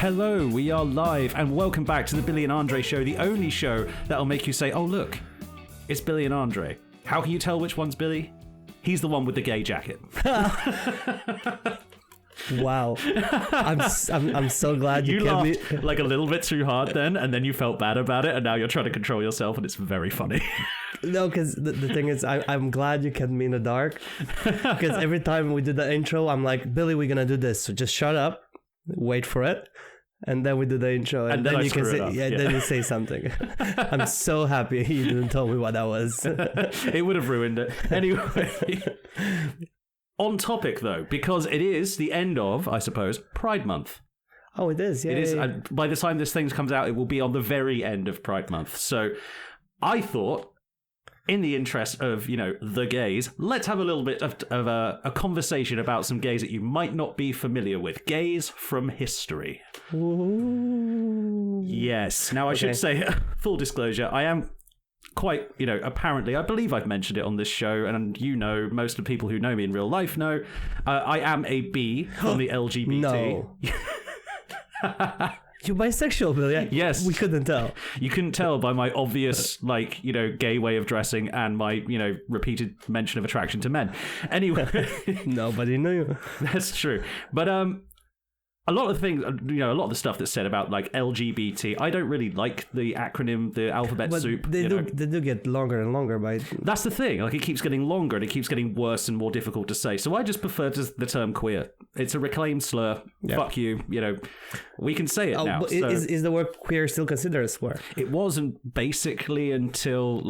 Hello, we are live, and welcome back to the Billy and Andrei show, the only show that'll make you say, oh look, it's Billy and Andrei. How can you tell which one's Billy? He's the one with the gay jacket. Wow. I'm so glad you laughed like a little bit too hard then, and then you felt bad about it, and now you're trying to control yourself, and it's very funny. No, because the thing is, I'm glad you kept me in the dark, because every time we did the intro, I'm like, Billy, we're gonna do this, so just shut up, wait for it, and then we do the intro, and then you can say, then you say something. I'm so happy you didn't tell me what that was. It would have ruined it. Anyway, on topic though, because it is the end of, I suppose, Pride Month. Oh, it is. Yeah, it is. By the time this thing comes out, it will be on the very end of Pride Month. So I thought, in the interest of, the gays, let's have a little bit of a conversation about some gays that you might not be familiar with. Gays from history. Ooh. Yes. Now, I should say, full disclosure, I am quite, apparently, I believe I've mentioned it on this show, and most of the people who know me in real life know, I am a B from the LGBT. No. You're bisexual, Billy. Yes. We couldn't tell. You couldn't tell by my obvious, gay way of dressing and my, repeated mention of attraction to men. Anyway. Nobody knew. That's true. But, a lot of things, a lot of the stuff that's said about LGBT, I don't really like the acronym, the alphabet soup. They do get longer and longer That's the thing. It keeps getting longer and it keeps getting worse and more difficult to say. So I just prefer the term queer. It's a reclaimed slur. Yeah. Fuck you. We can say it now. But is the word queer still considered a slur? It wasn't basically until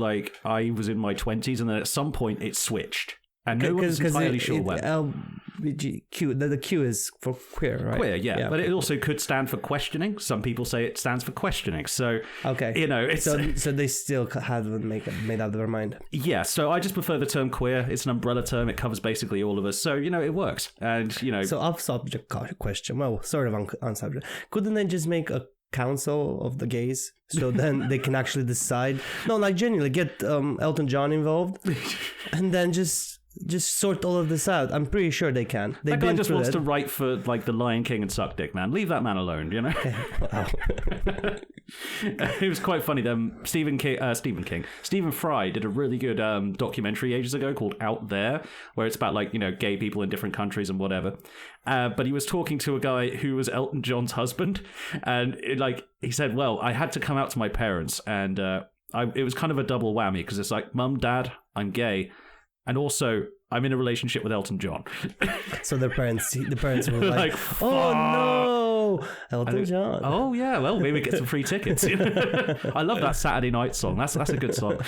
I was in my 20s, and then at some point it switched. And no one's entirely sure when. LGBTQ, the Q is for queer, right? Queer, yeah. But it also could stand for questioning. Some people say it stands for questioning. So, it's... So they still haven't made up their mind. Yeah, so I just prefer the term queer. It's an umbrella term. It covers basically all of us. So, it works. And, So off-subject question. Well, sort of on subject. Couldn't they just make a council of the gays, so then they can actually decide? No, genuinely get Elton John involved, and then just sort all of this out. I'm pretty sure they can. That guy just wants to write for The Lion King and suck dick, man. Leave that man alone, Wow. It was quite funny. Stephen Fry did a really good documentary ages ago called Out There, where it's about gay people in different countries and whatever. But he was talking to a guy who was Elton John's husband, and he said, well, I had to come out to my parents, and it was kind of a double whammy, because it's Mum, Dad, I'm gay. And also, I'm in a relationship with Elton John. So the parents were like, oh no, Elton John. Oh yeah, well, maybe get some free tickets. I love that Saturday night song. That's a good song.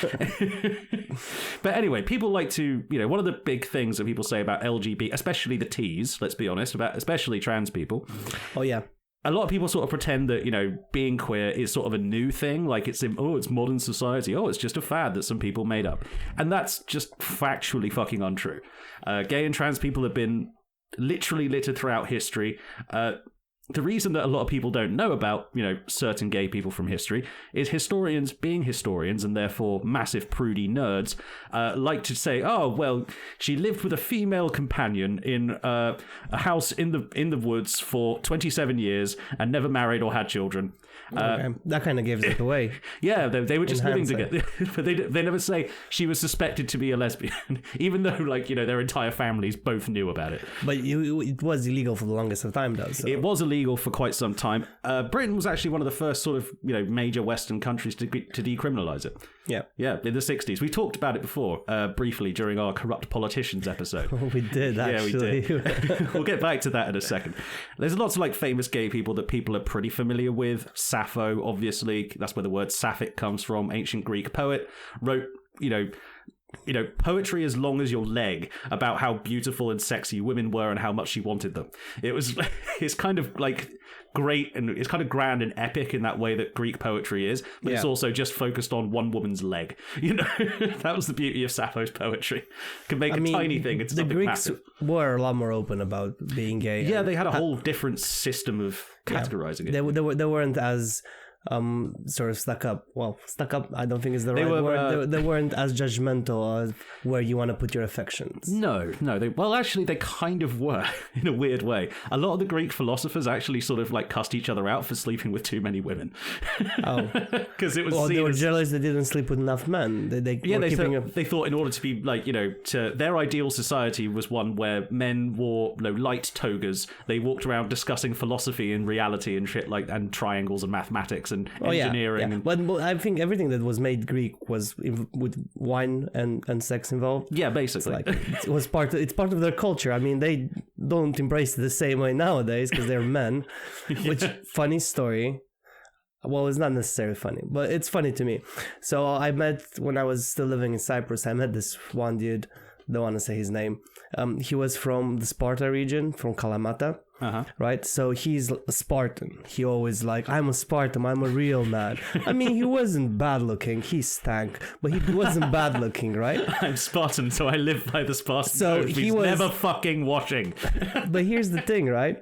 But anyway, people like to, one of the big things that people say about LGBT, especially the T's, let's be honest, especially trans people. Oh yeah. A lot of people sort of pretend that, being queer is sort of a new thing. It's modern society. Oh, it's just a fad that some people made up. And that's just factually fucking untrue. Gay and trans people have been literally littered throughout history. The reason that a lot of people don't know about, certain gay people from history is historians, being historians and therefore massive prudy nerds, like to say, oh, well, she lived with a female companion in a house in the woods for 27 years and never married or had children. That kind of gives it away. Yeah, they were just living together. But they never say she was suspected to be a lesbian, even though, their entire families both knew about it. But it was illegal for the longest of time, though. So. It was illegal for quite some time. Britain was actually one of the first sort of, major Western countries to decriminalize it. Yeah. Yeah, in the 60s. We talked about it before, briefly, during our Corrupt Politicians episode. We did, actually. Yeah, we did. We'll get back to that in a second. There's lots of, famous gay people that people are pretty familiar with. Sappho, obviously. That's where the word sapphic comes from. Ancient Greek poet. Wrote, poetry as long as your leg about how beautiful and sexy women were and how much she wanted them. It's kind of great, and it's kind of grand and epic in that way that Greek poetry is, but it's also just focused on one woman's leg. That was the beauty of Sappho's poetry. Can make a tiny thing into something massive. The Greeks were a lot more open about being gay. Yeah, they had a whole different system of categorizing it. They weren't as sort of stuck up. Well, stuck up, I don't think is the right word. They weren't as judgmental as where you want to put your affections. No. Actually, they kind of were in a weird way. A lot of the Greek philosophers actually sort of like cussed each other out for sleeping with too many women. Oh, because it was. Well, they were jealous they didn't sleep with enough men. They thought in order to be like to their ideal society was one where men wore light togas. They walked around discussing philosophy and reality and shit and triangles and mathematics and engineering. Yeah. But I think everything that was made Greek was with wine and sex involved. Yeah, basically. It's part of their culture. I mean, they don't embrace it the same way nowadays because they're men. Which, funny story. Well, it's not necessarily funny, but it's funny to me. So I met, when I was still living in Cyprus, I met this one dude. Don't want to say his name. He was from the Sparta region, from Kalamata. Right? So he's a Spartan. He always I'm a Spartan. I'm a real man. I mean, he wasn't bad looking. He stank, but he wasn't bad looking, right? I'm Spartan, so I live by the Spartan. So he was never fucking washing. But here's the thing, right?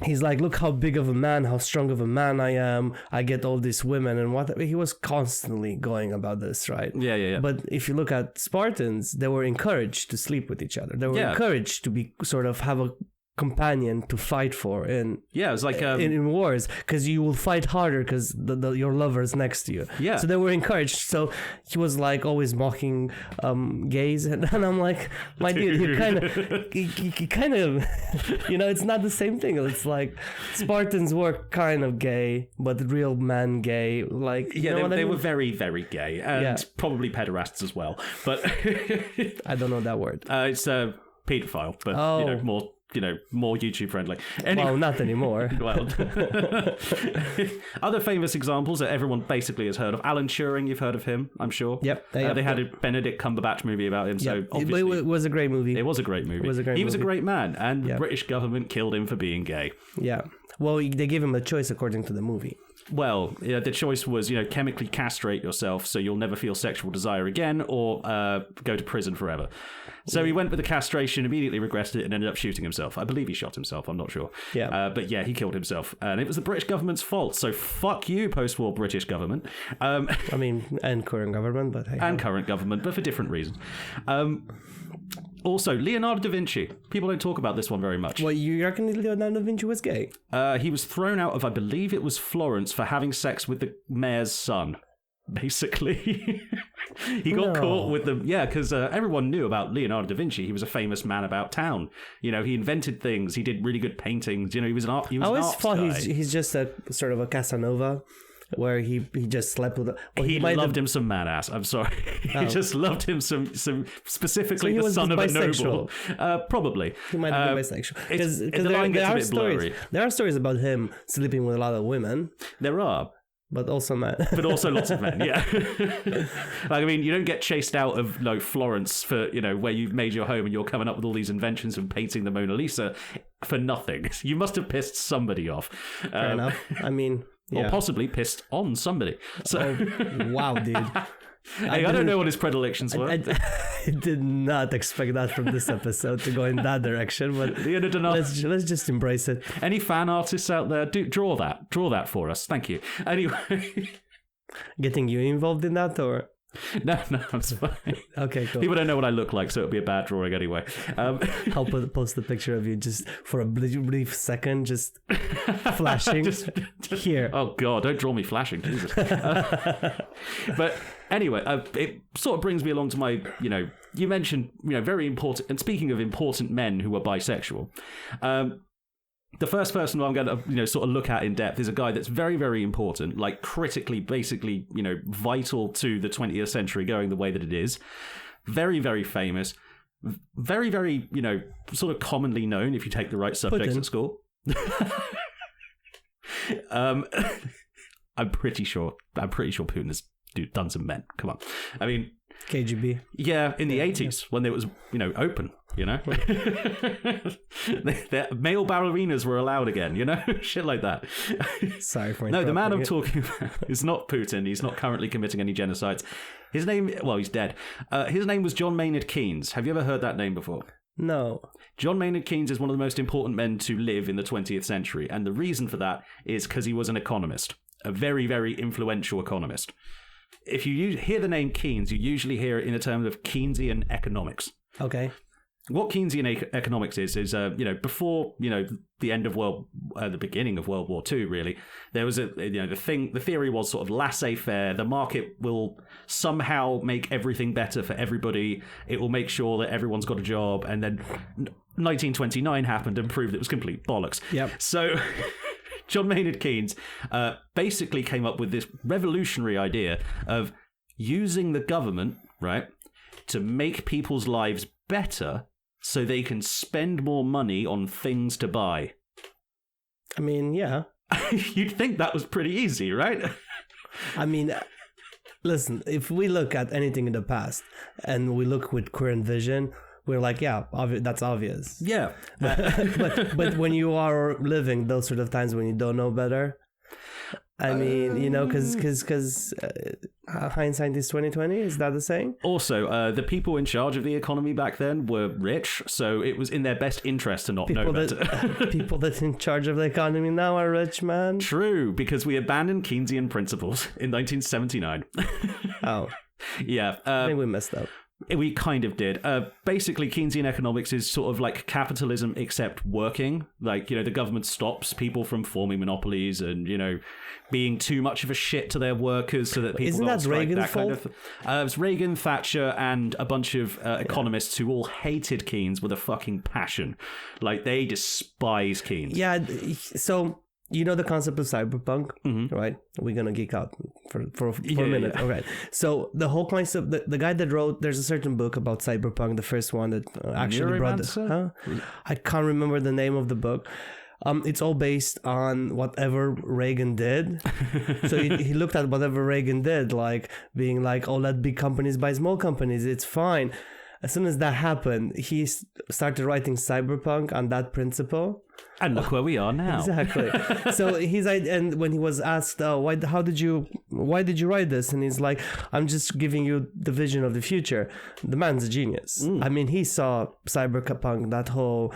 He's like, look how big of a man, how strong of a man I am. I get all these women and what. He was constantly going about this, right? Yeah. But if you look at Spartans, they were encouraged to sleep with each other. They were encouraged to be have a companion to fight for in wars, because you will fight harder because your lover is next to you. Yeah. So they were encouraged. So he was always mocking gays, and I'm like, my dude, you kind of it's not the same thing. It's like Spartans were kind of gay, but real men gay. They were very, very gay and probably pederasts as well. But I don't know that word. It's pedophile, but more YouTube friendly. Anyway, well, not anymore. Well, other famous examples that everyone basically has heard of. Alan Turing, you've heard of him, I'm sure. Yep. They had a Benedict Cumberbatch movie about him. So obviously, it was a great movie. It was a great movie. He was a great man, and the British government killed him for being gay. Yeah. Well, they gave him a choice according to the movie. Well, the choice was, chemically castrate yourself so you'll never feel sexual desire again, or go to prison forever. So he went with the castration, immediately regretted it, and ended up shooting himself. I believe he shot himself, I'm not sure. Yeah. But yeah, he killed himself. And it was the British government's fault, so fuck you, post-war British government. I mean, and current government, but hey. And current government, but for different reasons. Also, Leonardo da Vinci. People don't talk about this one very much. Well, you reckon Leonardo da Vinci was gay? He was thrown out of, I believe it was Florence, for having sex with the mayor's son. Basically, he got caught with them. Yeah, because everyone knew about Leonardo da Vinci. He was a famous man about town. He invented things. He did really good paintings. He was an art. He was I always an arts thought guy. He's just a sort of a Casanova, where he just slept with. He loved him some man ass. I'm sorry. He just loved him some specifically the son of a noble. Probably. He might have been bisexual. Because the line gets a bit blurry. There are stories about him sleeping with a lot of women. There are. But also men. But also lots of men, yeah. You don't get chased out of Florence for, where you've made your home and you're coming up with all these inventions and painting the Mona Lisa for nothing. You must have pissed somebody off. Fair enough. I mean... Yeah. Or possibly pissed on somebody. So, wow, dude. I don't know what his predilections were. I did not expect that from this episode to go in that direction, but let's just embrace it. Any fan artists out there, draw that for us. Thank you. Anyway, getting you involved in that, or? No, it's fine. Okay, cool. People don't know what I look like, so it'll be a bad drawing anyway. I'll post a picture of you just for a brief second, just flashing. just here. Oh God, don't draw me flashing, Jesus. But anyway, it sort of brings me along to my, you mentioned, very important, and speaking of important men who are bisexual, the first person I'm going to, sort of look at in depth is a guy that's very, very important, critically, basically, vital to the 20th century going the way that it is. Very, very famous. Very, very, sort of commonly known if you take the right subjects at school. I'm pretty sure Putin has done some men. Come on. I mean... KGB. Yeah, in the 80s when it was, open, Male ballerinas were allowed again, Shit like that. Sorry for interrupting. No, the man I'm talking about is not Putin. He's not currently committing any genocides. His name, well, he's dead. His name was John Maynard Keynes. Have you ever heard that name before? No. John Maynard Keynes is one of the most important men to live in the 20th century, and the reason for that is because he was an economist. a very, very influential economist. If you hear the name Keynes, you usually hear it in the terms of Keynesian economics. Okay. What Keynesian economics is before, the end of the beginning of World War II, really, there was the theory was sort of laissez-faire. The market will somehow make everything better for everybody. It will make sure that everyone's got a job. And then 1929 happened and proved it was complete bollocks. Yep. So John Maynard Keynes basically came up with this revolutionary idea of using the government, right, to make people's lives better so they can spend more money on things to buy. I mean, yeah. You'd think that was pretty easy, right? I mean, listen, if we look at anything in the past and we look with current vision, we're like, yeah, that's obvious. Yeah. But when you are living those sort of times when you don't know better, I mean, because hindsight is 20/20. Is that the saying? Also, the people in charge of the economy back then were rich, so it was in their best interest to not know better. People that in charge of the economy now are rich, man. True, because we abandoned Keynesian principles in 1979. Oh, yeah. I think we messed up. We kind of did. Basically, Keynesian economics is sort of like capitalism except working. Like, the government stops people from forming monopolies and, being too much of a shit to their workers so that people Isn't that Reagan's fault? It was Reagan, Thatcher, and a bunch of economists who all hated Keynes with a fucking passion. Like, they despise Keynes. Yeah, so... the concept of cyberpunk, right? We're going to geek out for a minute. Yeah. All right. So the whole concept, the guy that wrote, there's a certain book about cyberpunk, the first one that actually brought this. Huh? I can't remember the name of the book. It's all based on whatever Reagan did. So he looked at whatever Reagan did, like being like, oh, let big companies buy small companies. It's fine. As soon as that happened, he started writing cyberpunk on that principle. And look where we are now. Exactly. So and when he was asked, why did you write this? And he's like, I'm just giving you the vision of the future. The man's a genius. I mean, he saw cyberpunk, that whole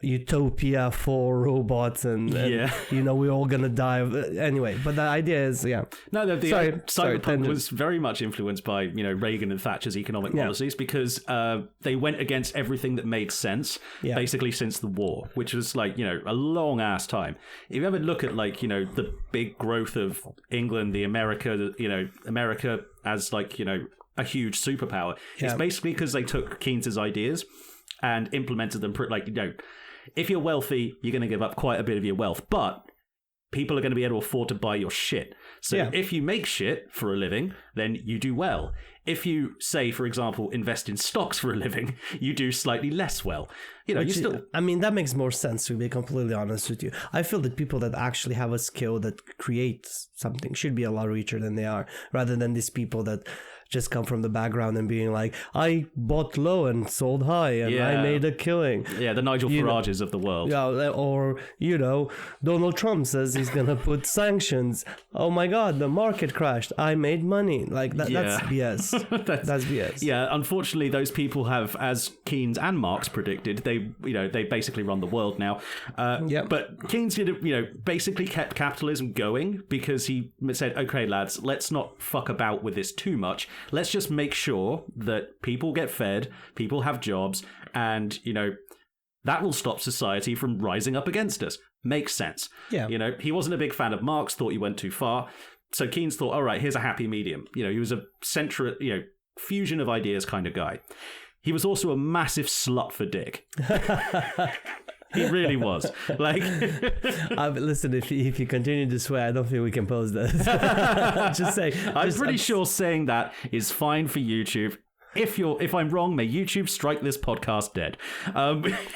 utopia for robots and we're all gonna die anyway. But the idea is, yeah. No, cyberpunk was very much influenced by Reagan and Thatcher's economic policies because they went against everything that made sense basically since the war, which was like a long ass time. If you ever look at the big growth of England, America as a huge superpower, it's basically because they took Keynes's ideas and implemented them. If you're wealthy, you're going to give up quite a bit of your wealth, but people are going to be able to afford to buy your shit. So if you make shit for a living, then you do well. If you, say, for example, invest in stocks for a living, you do slightly less well. I mean, that makes more sense, to be completely honest with you. I feel that people that actually have a skill that creates something should be a lot richer than they are, rather than these people that just come from the background and being like, I bought low and sold high and I made a killing. Yeah, the Nigel Farages of the world. Yeah, or, Donald Trump says he's going to put sanctions. Oh my God, the market crashed. I made money. Like, that's BS. That's BS. Yeah, unfortunately, those people have, as Keynes and Marx predicted, they basically run the world now. But Keynes basically kept capitalism going because he said, okay, lads, let's not fuck about with this too much. Let's just make sure that people get fed, people have jobs, and, that will stop society from rising up against us. Makes sense. Yeah. He wasn't a big fan of Marx, thought he went too far. So Keynes thought, all right, here's a happy medium. He was a fusion of ideas kind of guy. He was also a massive slut for dick. He really was. Listen, if you continue to swear, I don't think we can post this. I'm pretty sure saying that is fine for YouTube. If I'm wrong, may YouTube strike this podcast dead.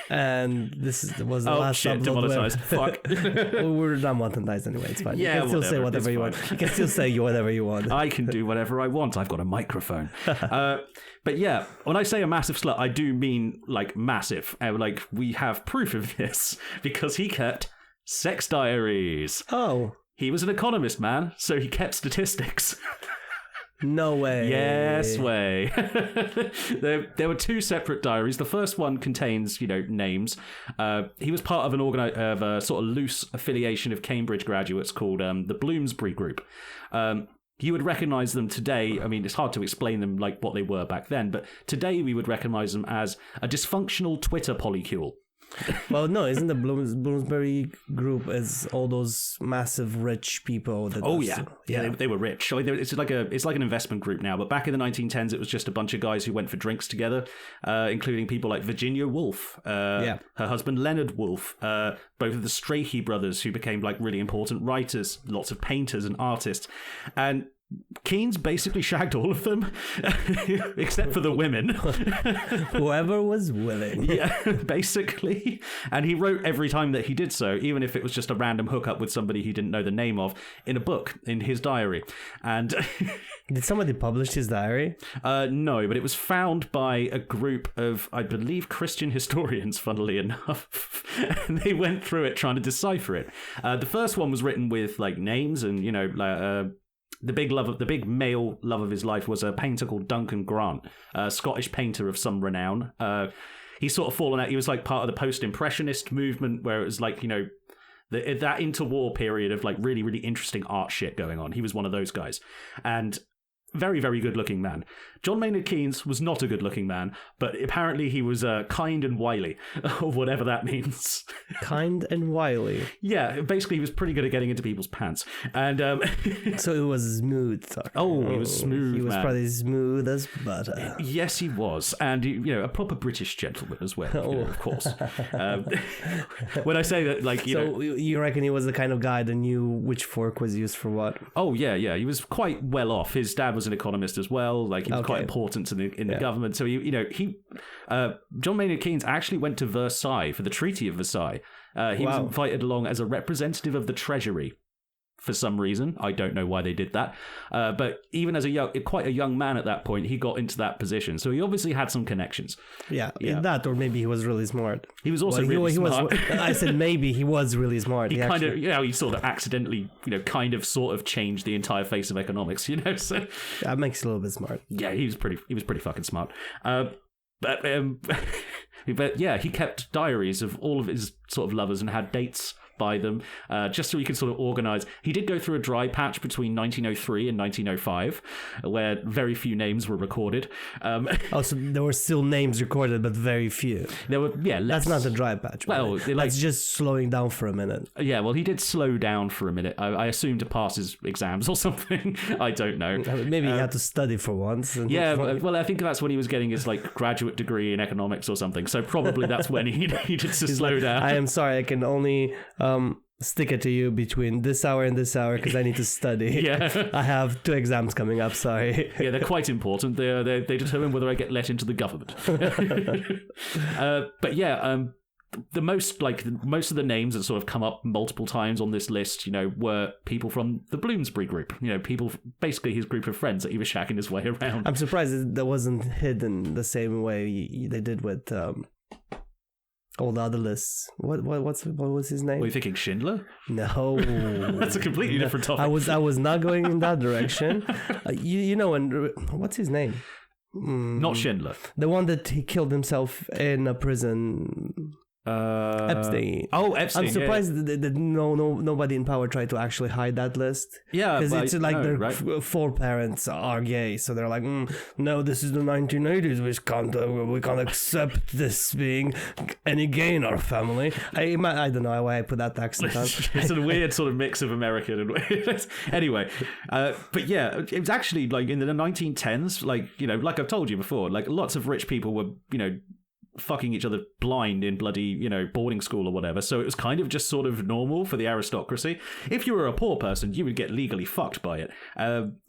And this was the last shit, demonetized. Fuck. We're not monetized anyway. It's fine. Yeah, you can still say whatever you want. You can still say whatever you want. I can do whatever I want. I've got a microphone. But yeah, when I say a massive slut, I do mean massive. We have proof of this because he kept sex diaries. Oh. He was an economist, man, so he kept statistics. No way. Yes way. There were two separate diaries. The first one contains, names. He was part of of a sort of loose affiliation of Cambridge graduates called the Bloomsbury Group. You would recognize them today. I mean, it's hard to explain them like what they were back then, but today we would recognize them as a dysfunctional Twitter polycule. Well, no, isn't the Bloomsbury Group as all those massive rich people? They were rich. I mean, it's like an investment group now. But back in the 1910s, it was just a bunch of guys who went for drinks together, including people like Virginia Woolf, her husband Leonard Woolf, both of the Strachey brothers, who became like really important writers, lots of painters and artists, and Keynes basically shagged all of them, except for the women. Whoever was willing. Yeah, basically. And he wrote every time that he did so, even if it was just a random hookup with somebody he didn't know the name of, in a book, in his diary. And did somebody publish his diary? No, but it was found by a group of, I believe, Christian historians, funnily enough. And they went through it trying to decipher it. The first one was written with like names and, the big male love of his life was a painter called Duncan Grant, a Scottish painter of some renown. He's sort of fallen out. He was like part of the post-impressionist movement, where it was like, that interwar period of like really, really interesting art shit going on. He was one of those guys. And very, very good-looking man. John Maynard Keynes was not a good-looking man, but apparently he was kind and wily, or whatever that means. Kind and wily. Yeah, basically he was pretty good at getting into people's pants. And so it was smooth. He was smooth. He was probably smooth as butter. Yes, he was, and a proper British gentleman as well. Of course. When I say that, like you reckon he was the kind of guy that knew which fork was used for what? Oh yeah. He was quite well off. His dad was an economist as well. Like he was quite important in the government. So John Maynard Keynes actually went to Versailles for the Treaty of Versailles. He was invited along as a representative of the Treasury. For some reason, I don't know why they did that. But even as quite a young man at that point, he got into that position. So he obviously had some connections. Yeah. That, or maybe he was really smart. He was also really smart. I said maybe he was really smart. He sort of accidentally, sort of changed the entire face of economics. So that makes you a little bit smart. Yeah, he was pretty fucking smart. But yeah, he kept diaries of all of his sort of lovers and had dates by them, just so he could sort of organize. He did go through a dry patch between 1903 and 1905, where very few names were recorded. So there were still names recorded, but very few. There were, less. That's not a dry patch. Well, that's just slowing down for a minute. Yeah, well, he did slow down for a minute. I assume to pass his exams or something. I don't know. Maybe he had to study for once. Well, I think that's when he was getting his like graduate degree in economics or something. So probably that's when he needed to slow down. I am sorry, I can only stick it to you between this hour and this hour because I need to study. Yeah. I have 2 exams coming up, sorry. Yeah, they're quite important. They determine whether I get let into the government. But yeah, most of the names that sort of come up multiple times on this list, were people from the Bloomsbury Group. People, basically his group of friends that he was shagging his way around. I'm surprised that wasn't hidden the same way they did with all the other lists. What was his name? Were you thinking Schindler? No. That's a completely different topic. I was not going in that direction. And what's his name? Not Schindler. The one that he killed himself in a prison. Epstein. Oh, Epstein. I'm surprised that nobody in power tried to actually hide that list. Yeah, because it's like their right? 4 parents are gay, so they're like, no, this is the 1980s. We can't accept this being any gay in our family. I don't know why I put that accent on. It's a weird sort of mix of American and anyway. But yeah, it was actually like in the 1910s, like I've told you before, like lots of rich people were, fucking each other blind in bloody, boarding school or whatever. So it was kind of just sort of normal for the aristocracy. If you were a poor person, you would get legally fucked by it.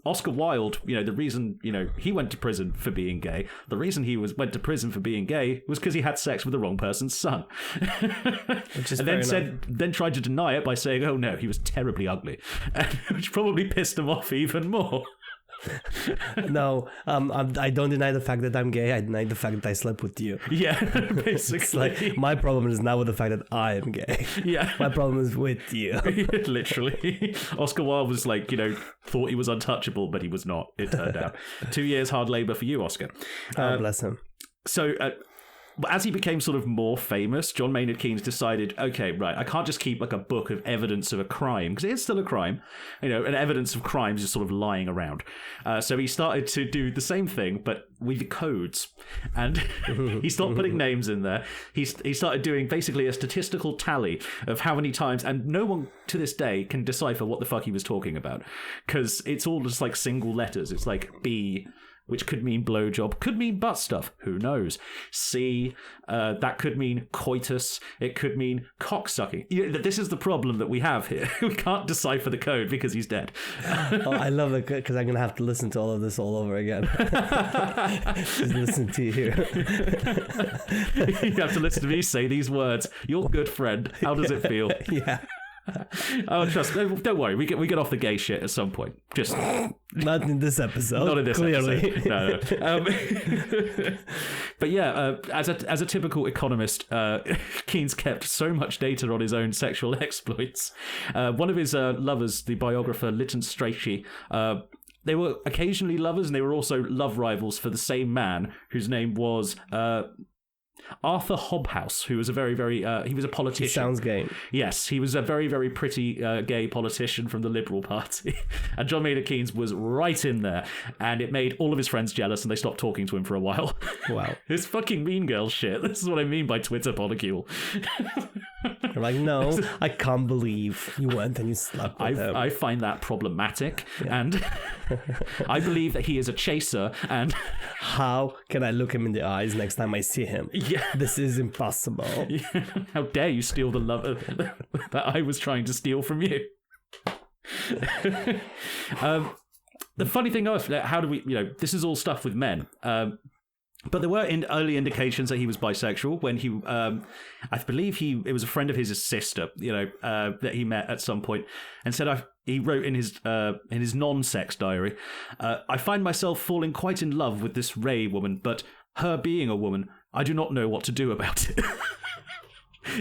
Oscar Wilde, the reason, he went to prison for being gay, the reason he went to prison for being gay was because he had sex with the wrong person's son. Then tried to deny it by saying, oh no, he was terribly ugly, which probably pissed him off even more. No, I don't deny the fact that I'm gay. I deny the fact that I slept with you. Yeah, It's basically. like my problem is not with the fact that I am gay. Yeah. My problem is with you. Literally. Oscar Wilde was like, thought he was untouchable, but he was not, it turned out. 2 years hard labor for you, Oscar. Oh, bless him. So, as he became sort of more famous, John Maynard Keynes decided, okay, right, I can't just keep like a book of evidence of a crime, because it is still a crime, and evidence of crimes is sort of lying around. So he started to do the same thing, but with codes. And he stopped putting names in there. He started doing basically a statistical tally of how many times, and no one to this day can decipher what the fuck he was talking about, because it's all just like single letters. It's like B, which could mean blowjob, could mean butt stuff, who knows? C, that could mean coitus, it could mean cocksucking. This is the problem that we have here. We can't decipher the code because he's dead. Oh, I love it because I'm going to have to listen to all of this all over again. Just listen to you. You have to listen to me say these words. Your good friend. How does it feel? Yeah. Oh, trust me. Don't worry. We get off the gay shit at some point. Just not in this episode. Not in this clearly. Episode. No. But yeah, as a typical economist, Keynes kept so much data on his own sexual exploits. One of his lovers, the biographer Lytton Strachey, they were occasionally lovers, and they were also love rivals for the same man, whose name was Arthur Hobhouse, who was a very, very, he was a politician. He sounds gay. Yes, he was a very, very pretty gay politician from the Liberal Party. And John Maynard Keynes was right in there. And it made all of his friends jealous, and they stopped talking to him for a while. Wow. It's fucking Mean Girl shit. This is what I mean by Twitter polycule. You're like, no, I can't believe you went and you slept with him. I find that problematic. Yeah. And I believe that he is a chaser. And how can I look him in the eyes next time I see him? Yeah. This is impossible. Yeah. How dare you steal the love that I was trying to steal from you? The funny thing is, how do we, this is all stuff with men. But there were early indications that he was bisexual when he, I believe it was a friend of his sister, that he met at some point, and said he wrote in his non-sex diary, I find myself falling quite in love with this Ray woman, but her being a woman, I do not know what to do about it.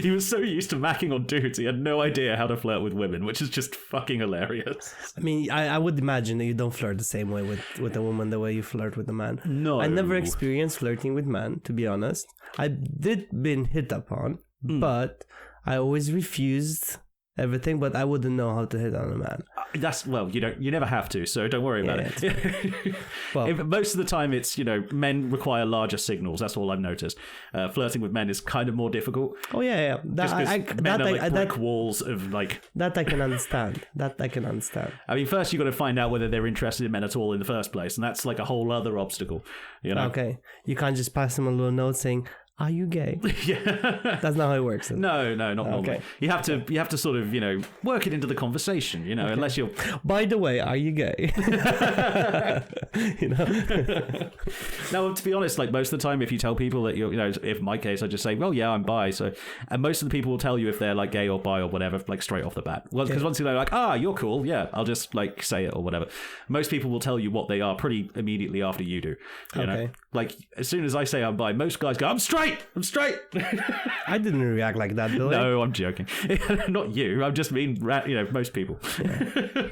He was so used to macking on dudes, he had no idea how to flirt with women, which is just fucking hilarious. I mean, I would imagine that you don't flirt the same way with a woman the way you flirt with a man. No. I never experienced flirting with men, to be honest. I did been hit upon, but I always refused everything, but I wouldn't know how to hit on a man. You never have to, so don't worry about it. Well, most of the time it's, men require larger signals. That's all I've noticed. Flirting with men is kind of more difficult. Oh yeah. Men are like brick walls of like... That I can understand. I mean, first you got to find out whether they're interested in men at all in the first place, and that's like a whole other obstacle. Okay. You can't just pass them a little note saying, are you gay? Yeah. That's not how it works. No, not normally. Okay. You have to sort of, work it into the conversation, okay. Unless you're... By the way, are you gay? Now, to be honest, like most of the time, if you tell people that you're, if in my case, I just say, well, yeah, I'm bi. So, and most of the people will tell you if they're like gay or bi or whatever, like straight off the bat. Well, because once you're like, you're cool. Yeah, I'll just like say it or whatever. Most people will tell you what they are pretty immediately after you do. You know? Like as soon as I say I'm bi, most guys go, I'm straight. I didn't react like that, Billy. No, I'm joking. Not you. I'm just mean, most people. Yeah.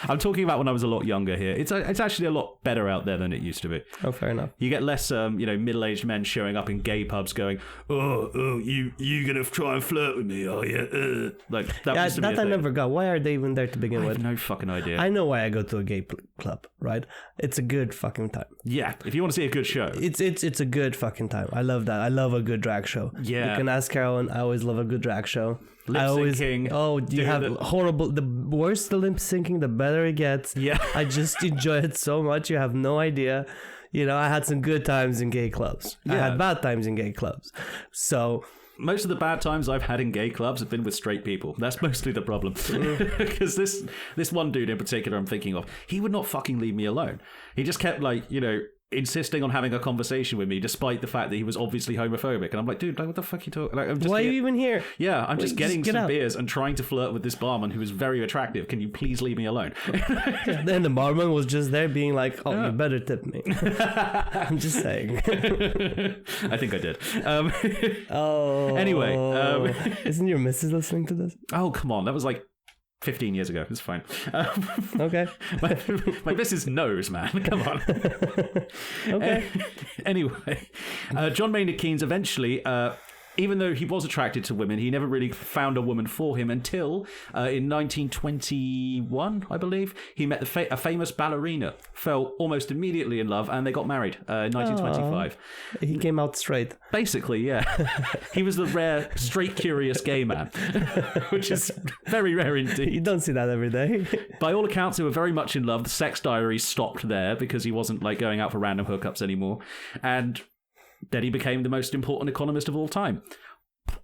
I'm talking about when I was a lot younger here. It's actually a lot better out there than it used to be. Oh, fair enough. You get less, middle-aged men showing up in gay pubs going, you gonna try and flirt with me? Oh yeah, like that. Yeah, that I never got. Why are they even there to begin with? I have no fucking idea. I know why I go to a gay club, right? It's a good fucking time. Yeah, if you want to see a good show, it's a good fucking time. I love that. I love a good drag show. Yeah, you can ask Carolyn. I always love a good drag show. Lip syncing. You have horrible. The worse the lip syncing, the better it gets. Yeah, I just enjoy it so much. You have no idea. I had some good times in gay clubs. Yeah. I had bad times in gay clubs. So most of the bad times I've had in gay clubs have been with straight people. That's mostly the problem. Because this one dude in particular I'm thinking of, he would not fucking leave me alone. He just kept insisting on having a conversation with me despite the fact that he was obviously homophobic. And I'm like, dude, like, what the fuck are you talking? Like, I'm just Why are you even here? Yeah, I'm just getting get some out. beers and trying to flirt with this barman who is very attractive. Can you please leave me alone? Then the barman was just there being like, oh, you better tip me. I'm just saying. I think I did. Oh. Anyway. Isn't your missus listening to this? Oh, come on. That was like 15 years ago. It's fine. Okay. my missus knows, man. Come on. Okay. Anyway, John Maynard Keynes eventually, even though he was attracted to women, he never really found a woman for him until in 1921, I believe, he met a famous ballerina, fell almost immediately in love, and they got married in 1925. He came out straight. Basically, yeah. He was the rare straight curious gay man, which is very rare indeed. You don't see that every day. By all accounts, they were very much in love. The sex diaries stopped there because he wasn't like going out for random hookups anymore. And then he became the most important economist of all time.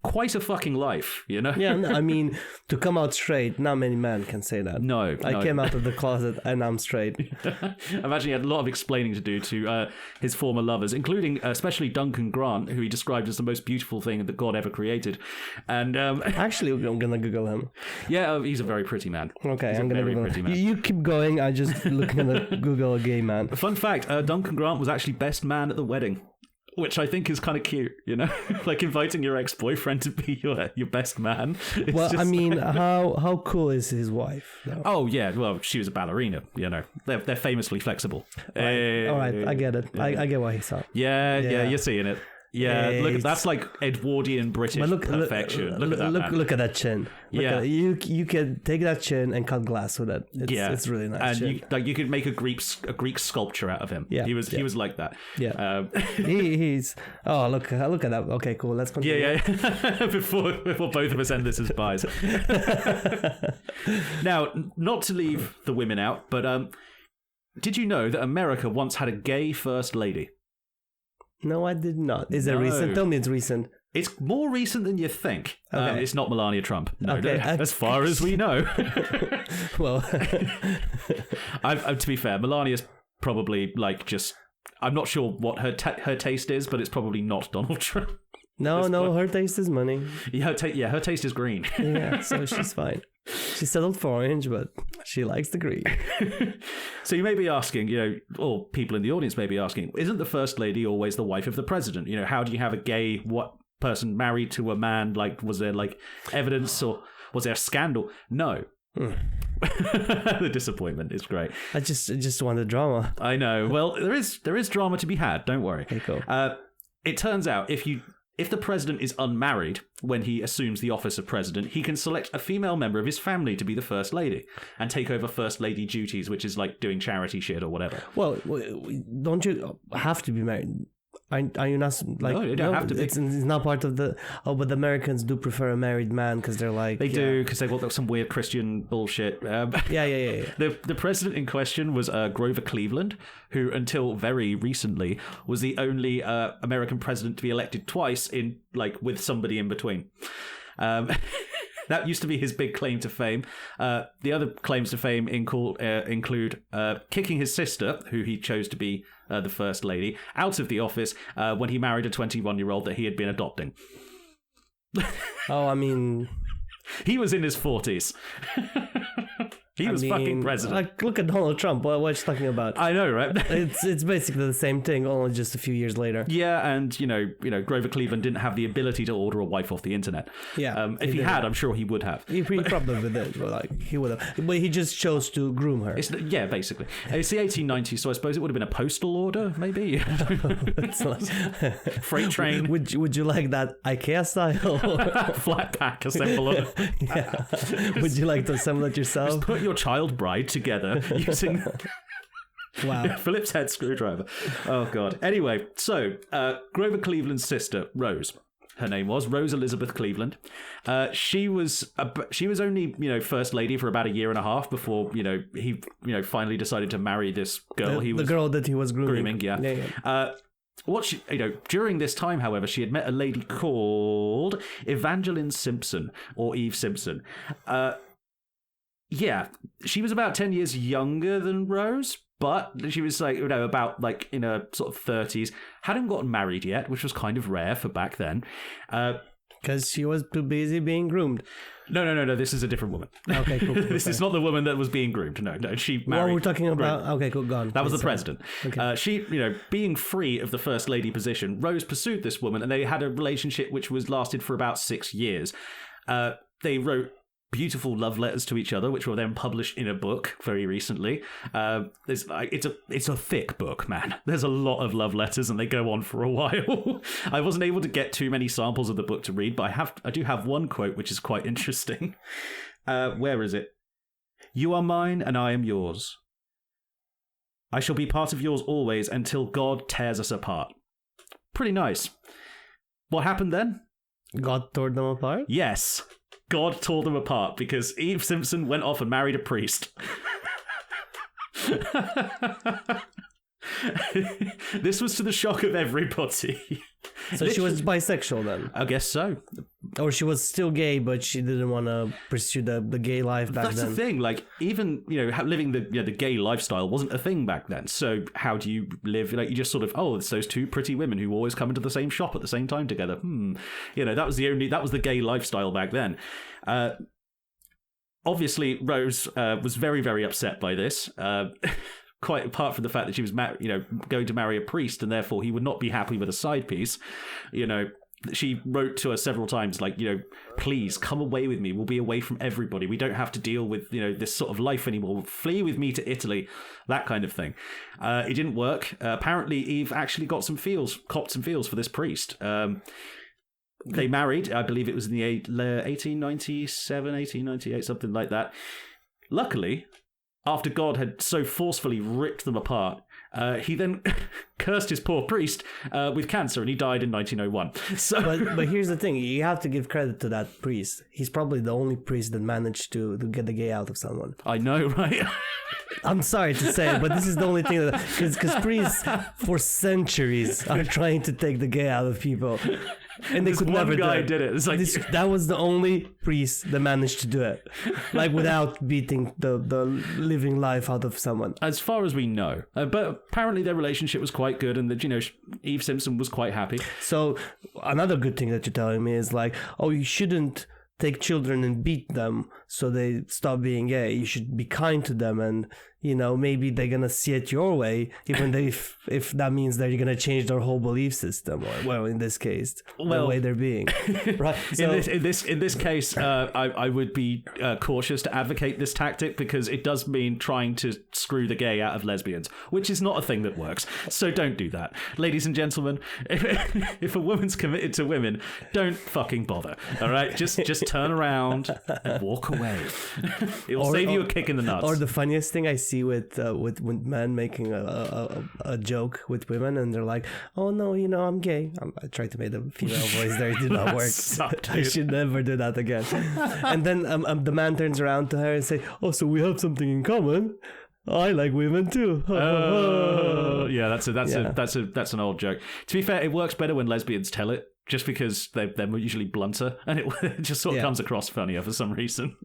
Quite a fucking life, you know? Yeah, I mean, to come out straight, not many men can say that. No. I came out of the closet and I'm straight. I imagine he had a lot of explaining to do to his former lovers, including especially Duncan Grant, who he described as the most beautiful thing that God ever created. And Actually, I'm going to Google him. yeah, he's a very pretty man. Okay, He's I'm a going to very Google pretty him. man. You keep going. I just looking at the Google a gay man. Fun fact, Duncan Grant was actually best man at the wedding. Which I think is kind of cute, you know, like inviting your ex-boyfriend to be your best man. It's Well, just I mean, how cool is his wife? Though? Oh yeah, well she was a ballerina, you know. They're famously flexible. All right, I get it. I get what he saw. Yeah, you're seeing it. Yeah, look, It's- that's like Edwardian British perfection. Look at that, man. Look at that chin. Yeah. You can take that chin and cut glass with it. It's really nice. And you could make a Greek sculpture out of him. Yeah, he was like that. Yeah. He's look at that. Okay, cool. Let's continue. Yeah. before both of us end this as buys. Now, not to leave the women out, but did you know that America once had a gay first lady? No, I did not. Is it No. recent? Tell me it's recent. It's more recent than you think. Okay. It's not Melania Trump. No, Okay. as far as we know. Well, To be fair, Melania's probably like just. I'm not sure what her taste is, but it's probably not Donald Trump. no, her taste is money. Yeah, her taste is green. Yeah, so she's fine. She settled for orange, but she likes the green. So you may be asking, you know, or people in the audience may be asking, isn't the first lady always the wife of the president? You know, how do you have a gay person married to a man? Like, was there like evidence or was there a scandal? No. The disappointment is great. I just wanted drama. I know. Well, there is drama to be had. Don't worry. Okay, cool. It turns out if the president is unmarried when he assumes the office of president, he can select a female member of his family to be the first lady and take over first lady duties, which is like doing charity shit or whatever. Well, don't you have to be married? Are you not like? No, you don't have to be. It's not part of the. Oh, but the Americans do prefer a married man because they're like They do, because they've got some weird Christian bullshit. Yeah. The president in question was Grover Cleveland, who until very recently was the only American president to be elected twice in with somebody in between. That used to be his big claim to fame. The other claims to fame include kicking his sister, who he chose to be the first lady, out of the office when he married a 21-year-old that he had been adopting. Oh, I mean, he was in his 40s. He was fucking president. Like, look at Donald Trump. What are you talking about? I know, right? It's basically the same thing, only just a few years later. Yeah, and you know, Grover Cleveland didn't have the ability to order a wife off the internet. Yeah, if he had, I'm sure he would have. He probably did, but he would have. But he just chose to groom her. Yeah, basically. It's the 1890s, so I suppose it would have been a postal order, maybe. It's like, freight train. Would you like that IKEA style? Flat pack assembler. Yeah. Would you like to assemble it yourself? Just put your child bride together using Wow. Phillips head screwdriver. Oh god. Anyway, so Grover Cleveland's sister Rose, her name was Rose Elizabeth Cleveland. She was only first lady for about a year and a half before he finally decided to marry this girl. The girl that he was grooming. Yeah. During this time, however, she had met a lady called Evangeline Simpson or Eve Simpson. Yeah, she was about 10 years younger than Rose, But she was like, about like in her sort of 30s, hadn't gotten married yet, which was kind of rare for back then. Because she was too busy being groomed. No. This is a different woman. Okay, cool. This is not the woman that was being groomed. No. She married. What we're talking about. Okay, cool. Go on. That was the president. Okay. She, being free of the first lady position, Rose pursued this woman, and they had a relationship which lasted for about 6 years. They wrote beautiful love letters to each other, which were then published in a book very recently. It's a thick book, man. There's a lot of love letters, and they go on for a while. I wasn't able to get too many samples of the book to read, but I do have one quote which is quite interesting. Where is it? "You are mine, and I am yours. I shall be part of yours always until God tears us apart." Pretty nice. What happened then? God tore them apart? Yes. God tore them apart because Eve Simpson went off and married a priest. This was to the shock of everybody. So she was bisexual then? I guess so. Or she was still gay, but she didn't want to pursue the gay life back then. That's the thing. Like, even, living the the gay lifestyle wasn't a thing back then. So how do you live? Like, you just sort of, it's those two pretty women who always come into the same shop at the same time together. That was the gay lifestyle back then. Obviously, Rose was very, very upset by this. Quite apart from the fact that she was, going to marry a priest, and therefore he would not be happy with a side piece. She wrote to her several times, like, please come away with me. We'll be away from everybody. We don't have to deal with, this sort of life anymore. Flee with me to Italy, that kind of thing. It didn't work. Apparently, Eve actually copped some feels for this priest. They married. I believe it was in the 1897, 1898, something like that. Luckily, after God had so forcefully ripped them apart, he then cursed his poor priest with cancer, and he died in 1901. So, but here's the thing: you have to give credit to that priest. He's probably the only priest that managed to get the gay out of someone. I know, right? I'm sorry to say it, but this is the only thing that because priests for centuries are trying to take the gay out of people. And they could never do it. One guy did it. It's like that was the only priest that managed to do it, like without beating the living life out of someone. As far as we know, but apparently their relationship was quite good, and that Eve Simpson was quite happy. So another good thing that you're telling me is like, you shouldn't take children and beat them so they stop being gay. You should be kind to them, and maybe they're gonna see it your way, even if that means that you're gonna change their whole belief system, or well, in this case, the way they're being. Right. So, in this case, I would be cautious to advocate this tactic, because it does mean trying to screw the gay out of lesbians, which is not a thing that works. So don't do that, ladies and gentlemen. If a woman's committed to women, don't fucking bother. All right, just turn around and walk away. It will save you a kick in the nuts. Or the funniest thing I see with men making a joke with women, and they're like, "Oh no, I'm gay." I tried to make the female voice there; it did not work. I should never do that again. And then the man turns around to her and say, "Oh, so we have something in common. I like women too." Yeah, that's an old joke. To be fair, it works better when lesbians tell it, just because they're usually blunter, and it just sort of comes across funnier for some reason.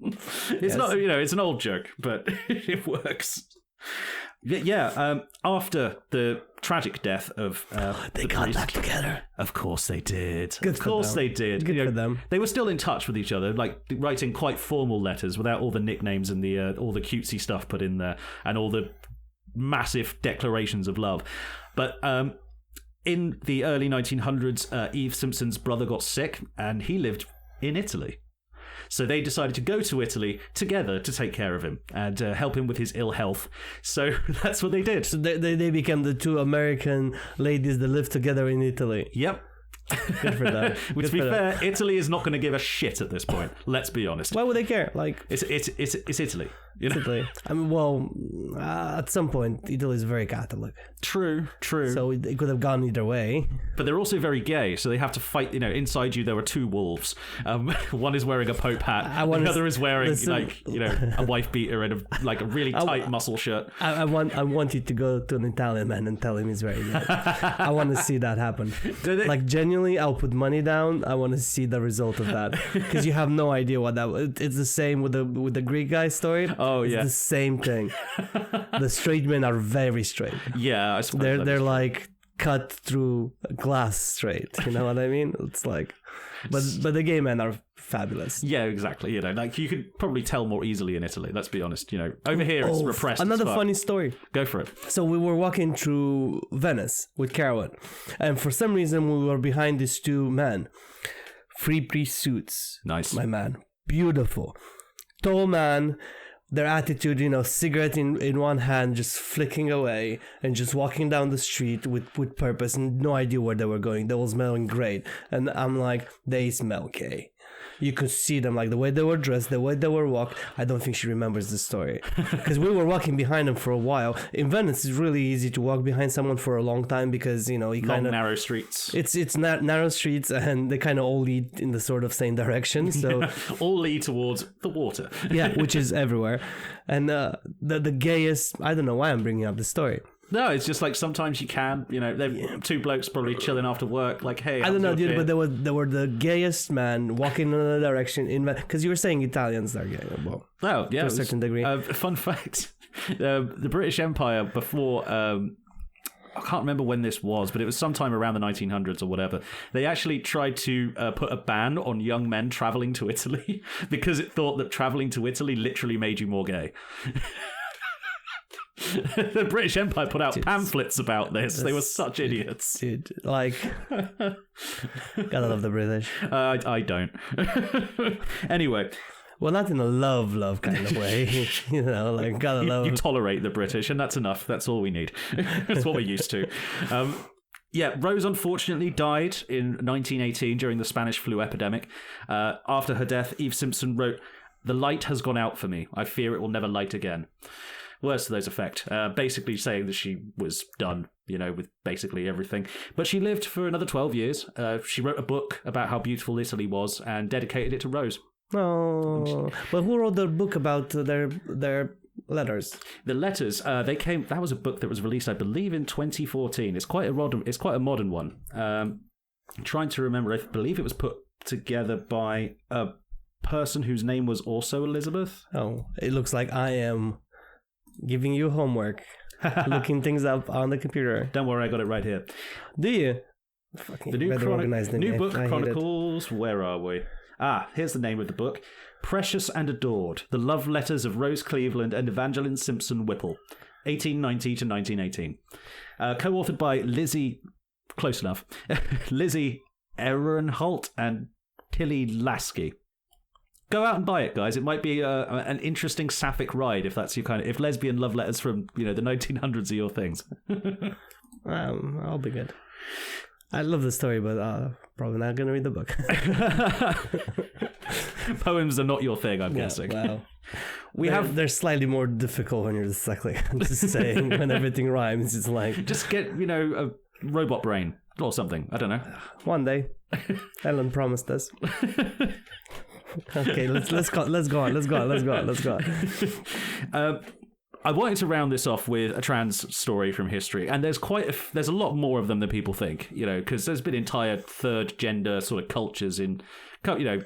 It's not, it's an old joke, but it works. Yeah, after the tragic death of they got back together. Of course they did. Good of course they did. Good for them. They were still in touch with each other, like writing quite formal letters without all the nicknames and all the cutesy stuff put in there, and all the massive declarations of love. But in the early 1900s, Eve Simpson's brother got sick, and he lived in Italy. So they decided to go to Italy together to take care of him and help him with his ill health. So that's what they did. So they became the two American ladies that lived together in Italy. Yep. Good for that. To be fair, Italy is not going to give a shit at this point. Let's be honest. Why would they care? Like it's Italy. It's Italy. I mean, at some point, Italy is very Catholic. True. So it could have gone either way. But they're also very gay, so they have to fight. Inside you there are two wolves. One is wearing a Pope hat. The other is wearing a wife beater and a really tight muscle shirt. I want you to go to an Italian man and tell him he's very gay. I want to see that happen. Like genuinely, I'll put money down. I want to see the result of that, because you have no idea what that. It's the same with the Greek guy story. Oh Oh, It's yeah. the same thing. The straight men are very straight. Yeah, I suppose They're like cut through glass straight. You know what I mean? It's like, but the gay men are fabulous. Yeah, exactly. You know, like you could probably tell more easily in Italy. Let's be honest. You know, over here it's repressed. Another as fuck. funny story. Go for it. So we were walking through Venice with Carolyn, and for some reason we were behind these two men, three-piece suits. Nice. My man, beautiful, tall man. Their attitude, you know, cigarette in one hand, just flicking away, and just walking down the street with purpose and no idea where they were going. They were smelling great, and I'm like, they smell gay. You could see them, like the way they were dressed, the way they were walking. I don't think she remembers the story because we were walking behind them for a while. In Venice, it's really easy to walk behind someone for a long time because you know you kind of narrow streets. It's narrow streets and they kind of all lead in the sort of same direction. So all lead towards the water. yeah, which is everywhere. And the gayest. I don't know why I'm bringing up the story. No, it's just like sometimes you can, you know, they're two blokes probably chilling after work, like, hey, I don't know, how's your dude, fit? but they were the gayest man walking in another direction in because you were saying Italians are gay. Well, Oh, yeah, to a certain degree. Fun fact: the British Empire before. I can't remember when this was, but it was sometime around the 1900s or whatever. They actually tried to put a ban on young men traveling to Italy because it thought that traveling to Italy literally made you more gay. The British Empire put out pamphlets about this. They were such idiots. Dude, like, gotta love the British. I don't. Anyway. Well, not in a love kind of way. You know, like, gotta love. You tolerate the British, and that's enough. That's all we need. That's what we're used to. Yeah, Rose unfortunately died in 1918 during the Spanish flu epidemic. After her death, Eve Simpson wrote, "The light has gone out for me. I fear it will never light again." Words to those effect. Basically saying that she was done, you know, with basically everything. But she lived for another 12 years. She wrote a book about how beautiful Italy was and dedicated it to Rose. Oh, but who wrote the book about their letters? The letters, they came. That was a book that was released, I believe, in 2014. It's quite a modern one. I'm trying to remember. I believe it was put together by a person whose name was also Elizabeth. Oh, it looks like I am giving you homework, looking things up on the computer. Don't worry, I got it right here. Do you? The new book chronicles. Where are we? Here's the name of the book: Precious and Adored: The Love Letters of Rose Cleveland and Evangeline Simpson Whipple, 1890 to 1918. Co-authored by Lizzie, close enough, Lizzie Ehrenholt and Tilly Lasky. Go out and buy it, guys. It might be an interesting sapphic ride if that's your kind of... If lesbian love letters from, you know, the 1900s are your things. I'll be good. I love the story, but probably not going to read the book. Poems are not your thing, I'm guessing. Well, they're slightly more difficult when you're dyslexic. I'm just saying, when everything rhymes, it's like... Just get, you know, a robot brain or something. I don't know. One day. Ellen promised us. Okay, let's go on. I wanted to round this off with a trans story from history, and there's there's a lot more of them than people think, you know, because there's been entire third gender sort of cultures in, you know,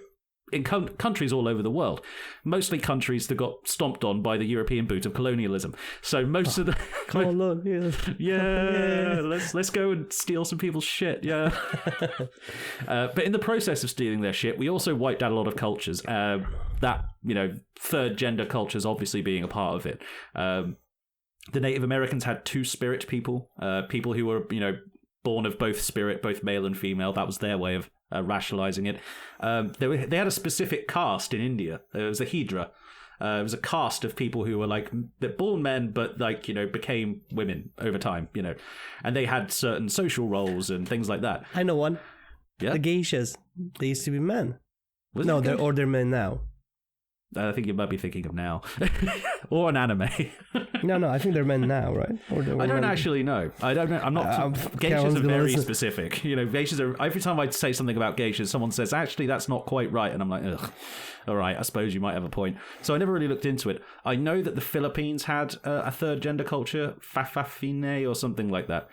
in countries all over the world, mostly countries that got stomped on by the European boot of colonialism. So most of the yeah, let's go and steal some people's shit. Yeah, but in the process of stealing their shit, we also wiped out a lot of cultures. That, you know, third gender cultures obviously being a part of it. The Native Americans had two-spirit people, people who were, you know, born of both spirit, both male and female. That was their way of rationalizing it. They had a specific caste in India. There was a Hydra. It was a caste of people who were like, they're born men, but like, you know, became women over time, you know, and they had certain social roles and things like that. I know one. Yeah. The geishas. They used to be men. They're men now. I think you might be thinking of now. Or an anime. No, I think they're men now, right? I don't actually know. I don't know. I'm not... geishas are very specific. You know, geishas are... Every time I say something about geishas, someone says, actually, that's not quite right. And I'm like, ugh. All right, I suppose you might have a point. So I never really looked into it. I know that the Philippines had a third gender culture, Fafafine or something like that.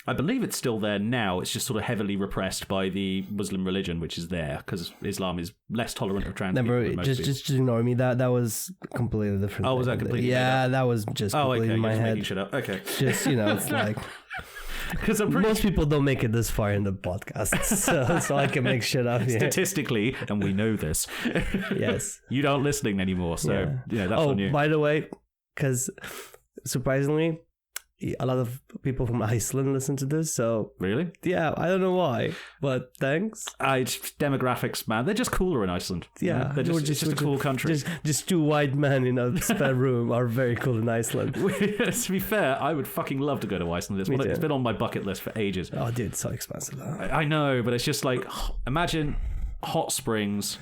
I believe it's still there now. It's just sort of heavily repressed by the Muslim religion, which is there because Islam is less tolerant of trans people than most people. Just ignore me. That was completely different. Oh, was that completely? Yeah, that was just completely in my head. Shut up. Okay. Just it's like. Because most people don't make it this far in the podcast, so I can make shit up here. Statistically, and we know this. Yes. You don't listening anymore, so that's on you. By the way, because surprisingly, a lot of people from Iceland listen to this, so... Really? Yeah, I don't know why, but thanks. Demographics, man. They're just cooler in Iceland. Yeah. It's just a cool country. Just two white men in a spare room are very cool in Iceland. To be fair, I would fucking love to go to Iceland. It's been on my bucket list for ages. Oh, dude, it's so expensive. I know, but it's just like, imagine hot springs...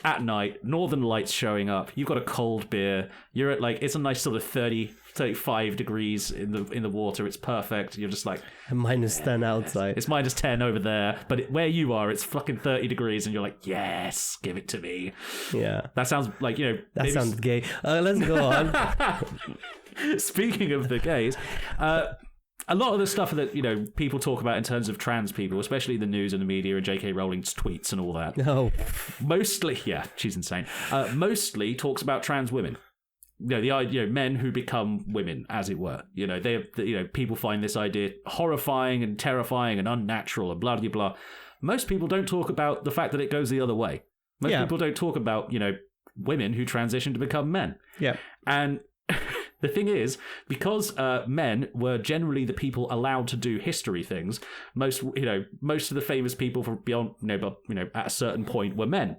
at night, northern lights showing up, you've got a cold beer, you're at it's a nice sort of 30, 35 degrees in the water, it's perfect, you're just like... minus 10 outside. It's minus 10 over there, but where you are, it's fucking 30 degrees, and you're like, yes, give it to me. Yeah. That sounds like, That sounds gay. Let's go on. Speaking of the gays... a lot of the stuff that, people talk about in terms of trans people, especially the news and the media and J.K. Rowling's tweets and all that. No. Mostly, yeah, she's insane. Mostly talks about trans women. The idea, men who become women, as it were. People find this idea horrifying and terrifying and unnatural and blah, blah, blah. Most people don't talk about the fact that it goes the other way. Most people don't talk about, women who transition to become men. Yeah. And... the thing is, because men were generally the people allowed to do history things, most of the famous people from beyond, at a certain point were men.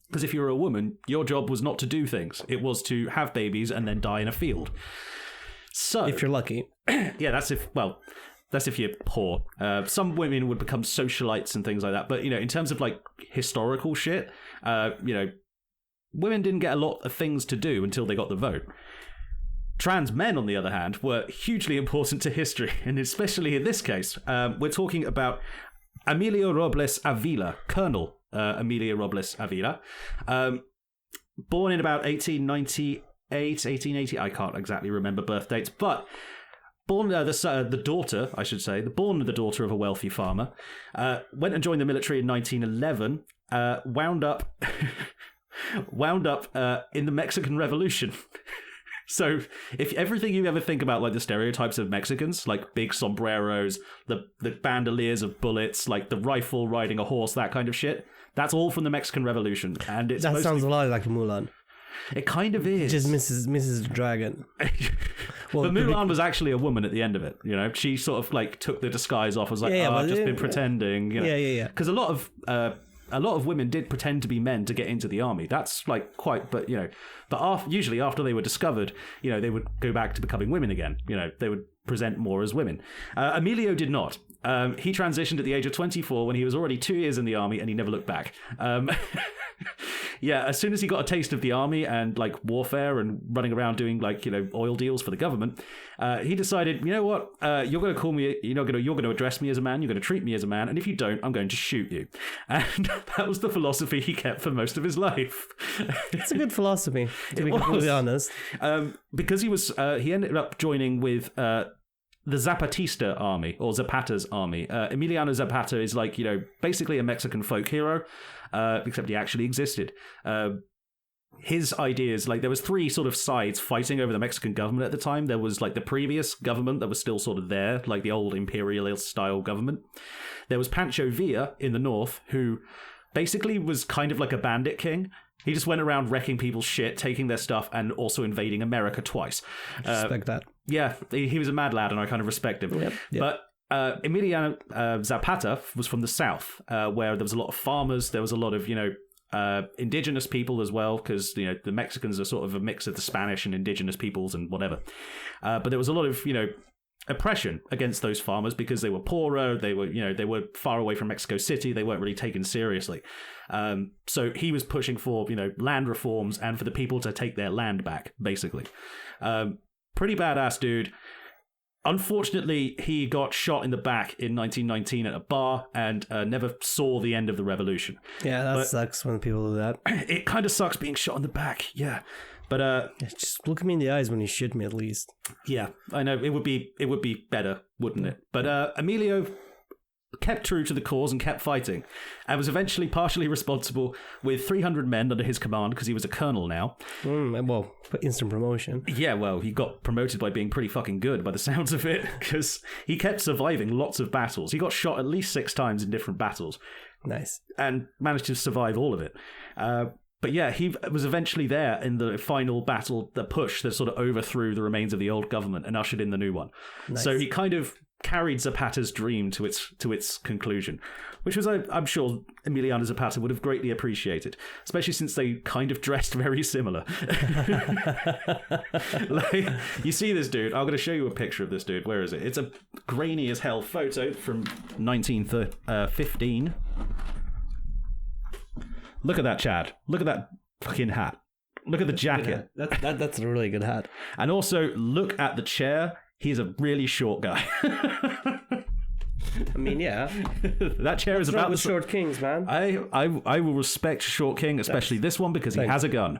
Because if you were a woman, your job was not to do things; it was to have babies and then die in a field. So, if you're lucky, yeah, that's if you're poor. Some women would become socialites and things like that. But in terms of historical shit, women didn't get a lot of things to do until they got the vote. Trans men, on the other hand, were hugely important to history, and especially in this case, we're talking about Emilio Robles Avila, Colonel Emilio Robles Avila, born in about 1898, 1880, I can't exactly remember birth dates, but born the daughter, I should say, the daughter of a wealthy farmer, went and joined the military in 1911, wound up in the Mexican Revolution. So, if everything you ever think about, the stereotypes of Mexicans, big sombreros, the bandoliers of bullets, the rifle riding a horse, that kind of shit, that's all from the Mexican Revolution. And that sounds a lot like Mulan. It kind of is. Just Mrs. Dragon. But Mulan was actually a woman at the end of it. She sort of took the disguise off. Was like, I've just been pretending. Yeah. Because a lot of women did pretend to be men to get into the army. That's usually after they were discovered, they would go back to becoming women again. They would present more as women. Emilio did not. He transitioned at the age of 24 when he was already 2 years in the army, and he never looked back. Yeah, as soon as he got a taste of the army and warfare and running around doing oil deals for the government, he decided, you know what, you're going to call me, you're going to address me as a man, you're going to treat me as a man, and if you don't, I'm going to shoot you. And that was the philosophy he kept for most of his life. It's a good philosophy, to be completely honest. Because he ended up joining with the Zapatista army, or Zapata's army. Emiliano Zapata is basically a Mexican folk hero, except he actually existed. His ideas, there was 3 sort of sides fighting over the Mexican government at the time. There was the previous government that was still sort of there, the old imperialist style government. There was Pancho Villa in the north, who basically was kind of like a bandit king. He just went around wrecking people's shit, taking their stuff, and also invading America twice. Respect that. Yeah, he was a mad lad, and I kind of respect him. Yep. But Emiliano Zapata was from the south, where there was a lot of farmers. There was a lot of, indigenous people as well, because, the Mexicans are sort of a mix of the Spanish and indigenous peoples and whatever. But there was a lot of, oppression against those farmers because they were poorer. They were far away from Mexico City. They weren't really taken seriously. So he was pushing for, land reforms and for the people to take their land back, basically. Pretty badass dude. Unfortunately, he got shot in the back in 1919 at a bar and never saw the end of the revolution. Yeah, that sucks when people do that. It kind of sucks being shot in the back, yeah. But just look me in the eyes when you shoot me, at least. yeah, I know it would be better, wouldn't it? But Emilio kept true to the cause and kept fighting, and was eventually partially responsible with 300 men under his command because he was a colonel now. Well, instant promotion. Yeah, well, he got promoted by being pretty fucking good by the sounds of it, because he kept surviving lots of battles. He got shot at least 6 times in different battles. Nice. And managed to survive all of it. But yeah, he was eventually there in the final battle, the push that sort of overthrew the remains of the old government and ushered in the new one. Nice. So he kind of carried Zapata's dream to its conclusion, which was, I'm sure, Emiliano Zapata would have greatly appreciated, especially since they kind of dressed very similar. Like, you see this dude, I'm going to show you a picture of this dude. Where is it? It's a grainy as hell photo from 1915. Look at that, Chad. Look at that fucking hat. Look at the jacket. That's a really good hat. And also, look at the chair. He's a really short guy. I mean, yeah. That chair is about the short kings, man. I will respect Short King, especially this one, because he has a gun.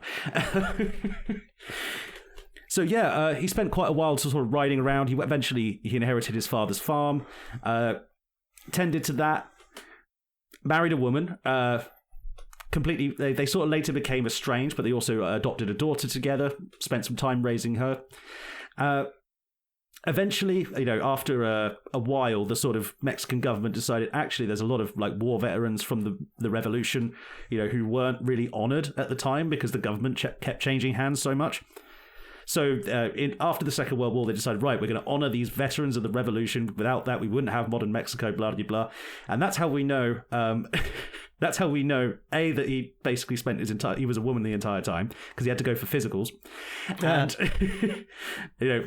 So yeah, he spent quite a while sort of riding around. He inherited his father's farm, tended to that, married a woman. Completely, they sort of later became estranged, but they also adopted a daughter together. Spent some time raising her. Eventually, after a while, the sort of Mexican government decided actually there's a lot of like war veterans from the revolution, who weren't really honored at the time because the government kept changing hands so much. So after the Second World War, they decided, right, we're going to honor these veterans of the revolution. Without that, we wouldn't have modern Mexico, blah, blah, blah. And that's how we know... That's how we know, A, that he basically spent he was a woman the entire time because he had to go for physicals. And,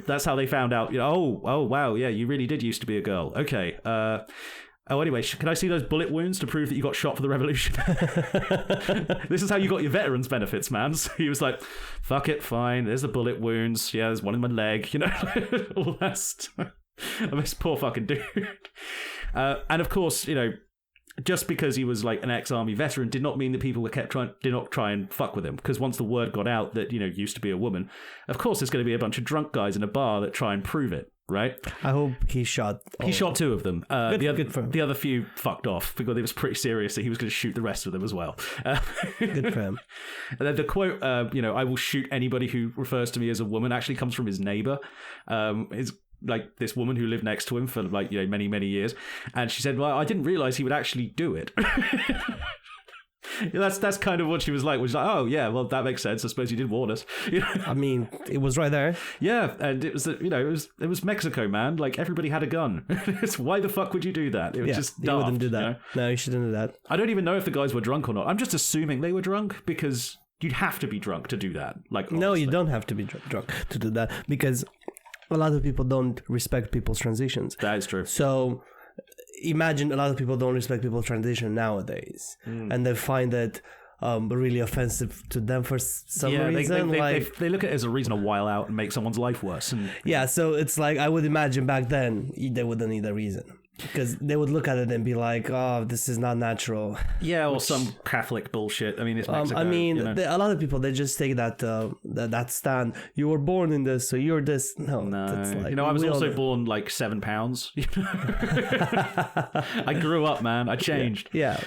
that's how they found out, oh, wow, yeah, you really did used to be a girl. Okay. Anyway, can I see those bullet wounds to prove that you got shot for the revolution? This is how you got your veterans benefits, man. So he was like, fuck it, fine. There's the bullet wounds. Yeah, there's one in my leg, all that stuff. This poor fucking dude. And of course, just because he was like an ex-army veteran did not mean that people did not try and fuck with him. Because once the word got out that, used to be a woman, of course there's going to be a bunch of drunk guys in a bar that try and prove it, right? I hope he shot... He shot 2 of them. Good for him. The other few fucked off because it was pretty serious that he was going to shoot the rest of them as well. Good for him. And then the quote, I will shoot anybody who refers to me as a woman, actually comes from his neighbor. His like this woman who lived next to him for like many, many years, and she said, well, I didn't realize he would actually do it. That's kind of what she was like. Was like, oh yeah, well that makes sense. I suppose you did warn us. I mean, it was right there. Yeah, and it was it was Mexico, man. Like everybody had a gun. It's why the fuck would you do that? It was just daft, you wouldn't do that. No, you shouldn't do that. I don't even know if the guys were drunk or not. I'm just assuming they were drunk because you'd have to be drunk to do that. Like honestly. No, you don't have to be drunk to do that because a lot of people don't respect people's transitions. That is true. So imagine a lot of people don't respect people's transition nowadays, and they find it really offensive to them for some reason. They look at it as a reason to while out and make someone's life worse. And yeah, so it's like I would imagine back then they wouldn't need a reason. Because they would look at it and be like, "Oh, this is not natural." Yeah, or some Catholic bullshit. I mean, it's Mexico. A lot of people they just take that stand. You were born in this, so you're this. No. That's like, I was also born like 7 pounds. I grew up, man. I changed. Yeah.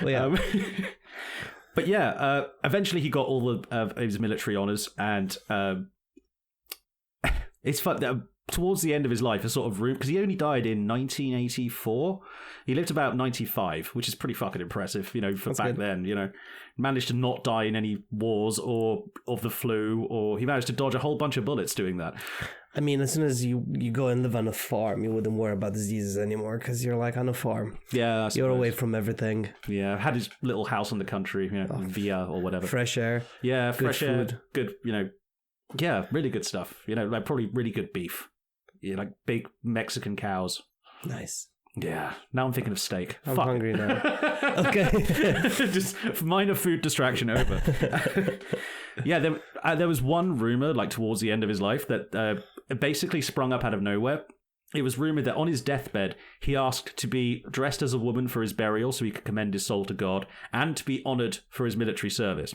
But yeah, eventually he got all of his military honors, and it's fun. Towards the end of his life, a sort of room, because he only died in 1984. He lived about 95, which is pretty fucking impressive, for That's back good. Then, managed to not die in any wars or of the flu, or he managed to dodge a whole bunch of bullets doing that. I mean, as soon as you go and live on a farm, you wouldn't worry about diseases anymore because you're like on a farm. Yeah, you're away from everything. Yeah, had his little house in the country, Villa or whatever. Fresh air. Yeah, fresh air. Food. Good, yeah, really good stuff. Like probably really good beef. Yeah, like big Mexican cows. Nice. Yeah. Now I'm thinking of steak. I'm hungry now. Okay. Just minor food distraction over. Yeah, there was one rumor, like towards the end of his life, that basically sprung up out of nowhere. It was rumored that on his deathbed, he asked to be dressed as a woman for his burial so he could commend his soul to God, and to be honored for his military service.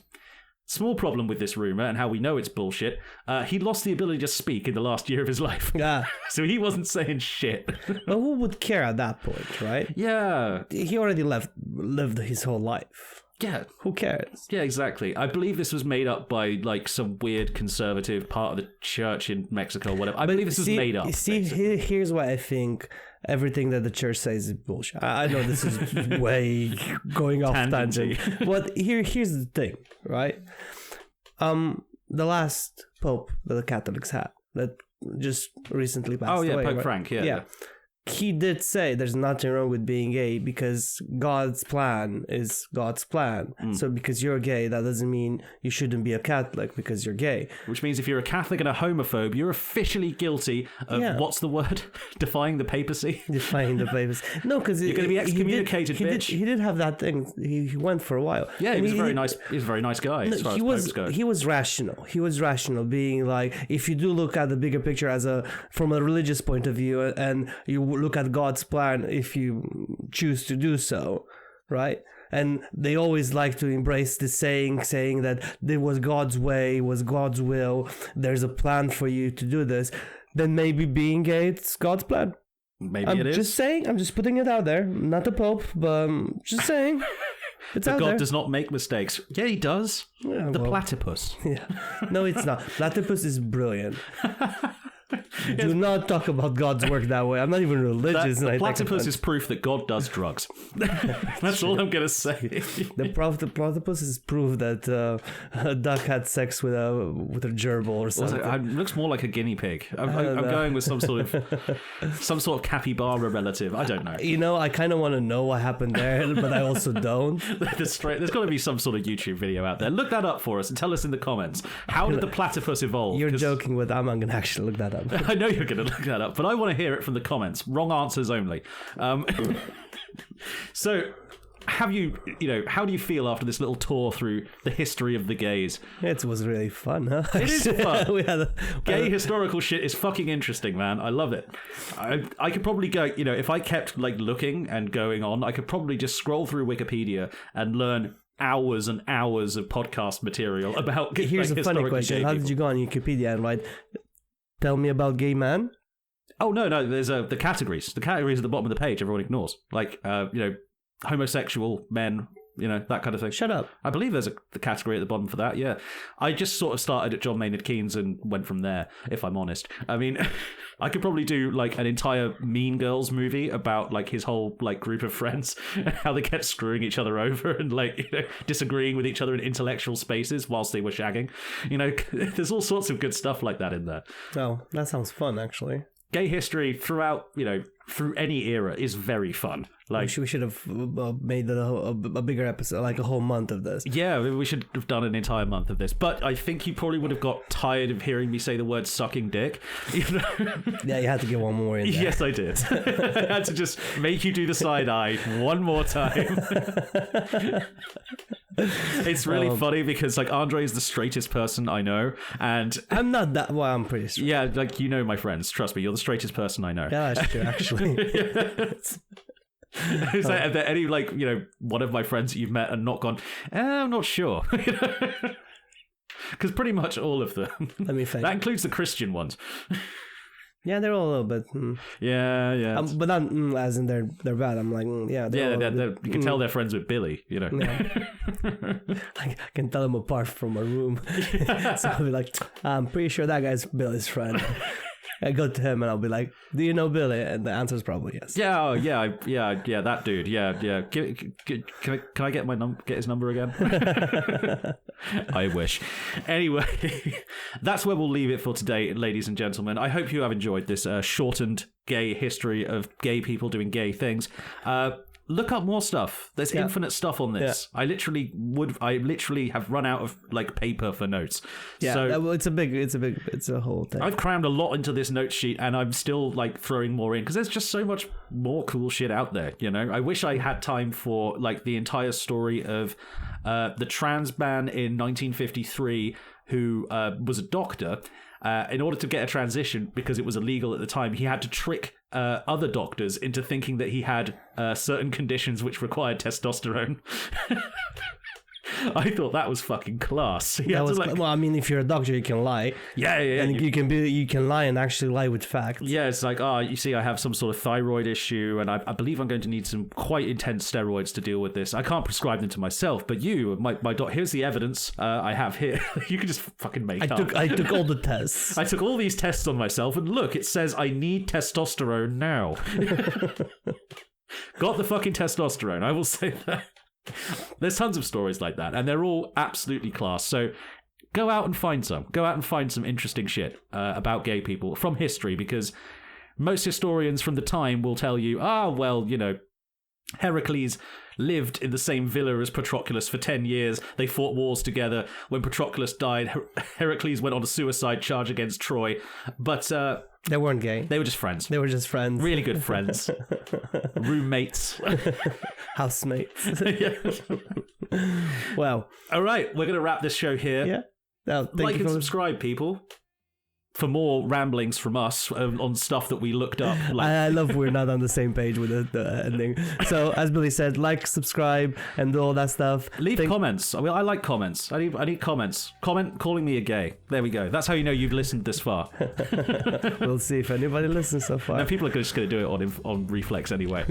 Small problem with this rumor and how we know it's bullshit. He lost the ability to speak in the last year of his life. Yeah. So he wasn't saying shit. But who would care at that point, right? Yeah. He already lived his whole life. Yeah. Who cares? Yeah, exactly. I believe this was made up by like some weird conservative part of the church in Mexico or whatever. I believe this was made up. See, here's why I think everything that the church says is bullshit. I know this is way going off tangent. But here's the thing, right? The last pope that the Catholics had, that just recently passed away. Pope right? Frank, yeah. He did say there's nothing wrong with being gay because God's plan is God's plan. So because you're gay, that doesn't mean you shouldn't be a Catholic because you're gay. Which means if you're a Catholic and a homophobe, you're officially guilty of, what's the word? Defying the papacy? Defying the papacy. No, because you're going to be excommunicated, bitch. He did have that thing. He went for a while. Yeah, he was very nice. He was a very nice guy. As far as popes go. He was rational. He was rational, being like, if you do look at the bigger picture from a religious point of view, and you look at God's plan if you choose to do so, right? And they always like to embrace the saying that it was God's way, was God's will, there's a plan for you to do this. Then maybe being gay, it's God's plan. Maybe it is. I'm just saying, I'm just putting it out there. I'm not the Pope, but I'm just saying. It's but out God there. does not make mistakes. Yeah, he does. Yeah, the platypus. Yeah. No, it's not. Platypus is brilliant. Do not talk about God's work that way. I'm not even religious. The platypus is proof that God does drugs. That's all I'm going to say. The platypus is proof that a duck had sex with a gerbil or something. It looks more like a guinea pig. I'm going with some sort of capybara relative. I don't know. You know, I kind of want to know what happened there, but I also don't. There's got to be some sort of YouTube video out there. Look that up for us and tell us in the comments. How did the platypus evolve? You're joking with I'm going to actually look that up. I know you're going to look that up, but I want to hear it from the comments. Wrong answers only. So, how do you feel after this little tour through the history of the gays? It was really fun, huh? It is fun. Gay historical shit is fucking interesting, man. I love it. I could probably go, if I kept like looking and going on, I could probably just scroll through Wikipedia and learn hours and hours of podcast material about. Here's a funny question: how did you go on Wikipedia and write? Tell me about gay man? Oh, no, there's the categories. The categories at the bottom of the page everyone ignores. Like, homosexual men, that kind of thing. Shut up. I believe there's the category at the bottom for that, yeah. I just sort of started at John Maynard Keynes and went from there, if I'm honest. I mean, I could probably do, like, an entire Mean Girls movie about, like, his whole, like, group of friends and how they kept screwing each other over and, like, disagreeing with each other in intellectual spaces whilst they were shagging. There's all sorts of good stuff like that in there. Oh, that sounds fun, actually. Gay history throughout, through any era is very fun. Like we should have made a bigger episode, like a whole month of this. Yeah, we should have done an entire month of this. But I think you probably would have got tired of hearing me say the word sucking dick. Yeah, you had to get one more in there. Yes, I did. I had to just make you do the side eye one more time. It's really funny because like Andrei is the straightest person I know, and I'm not that. Well, I'm pretty straight. Yeah, like my friends. Trust me, you're the straightest person I know. Yeah, that's true. Actually. Is there any one of my friends that you've met and not gone? I'm not sure. Because pretty much all of them. Let me think. That includes the Christian ones. Yeah, they're all a little bit. Yeah. But not as in they're bad. I'm like, you can tell they're friends with Billy. Yeah. I can tell them apart from a room. So I'll be like, I'm pretty sure that guy's Billy's friend. I go to him and I'll be like, "Do you know Billy?" And the answer is probably yes. Yeah, that dude. Yeah. Can I get his number again? I wish. Anyway, that's where we'll leave it for today, ladies and gentlemen. I hope you have enjoyed this shortened gay history of gay people doing gay things. Look up more stuff. There's infinite stuff on this. Yeah. I literally have run out of like paper for notes. Yeah, so it's a whole thing. I've crammed a lot into this note sheet, and I'm still like throwing more in because there's just so much more cool shit out there. I wish I had time for like the entire story of the trans man in 1953 who was a doctor. In order to get a transition, because it was illegal at the time, he had to trick other doctors into thinking that he had certain conditions which required testosterone. I thought that was fucking class. Well, I mean, if you're a doctor, you can lie. Yeah. And you can lie and actually lie with facts. Yeah, it's like, you see, I have some sort of thyroid issue, and I believe I'm going to need some quite intense steroids to deal with this. I can't prescribe them to myself, but you, my doc, here's the evidence I have here. You can just fucking make up. I took all the tests. I took all these tests on myself, and look, it says I need testosterone now. Got the fucking testosterone, I will say that. There's tons of stories like that, and they're all absolutely class. So go out and find some. Go out and find some interesting shit about gay people from history, because most historians from the time will tell you, Heracles lived in the same villa as Patroclus for 10 years. They fought wars together. When Patroclus died, Heracles went on a suicide charge against Troy. But they weren't gay. They were just friends. Really good friends. Roommates. Housemates. Well. All right, we're going to wrap this show here. Yeah. Like and subscribe, people, for more ramblings from us on stuff that we looked up. I love we're not on the same page with the ending. So, as Billy said, like, subscribe, and all that stuff. Leave comments. I mean, I like comments. I need comments. Comment calling me a gay. There we go. That's how you know you've listened this far. We'll see if anybody listens so far. No, people are just going to do it on reflex anyway.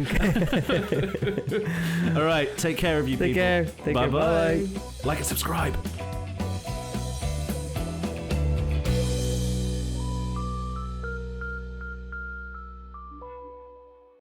All right. Take care of you people. Take care. Bye-bye. Like and subscribe.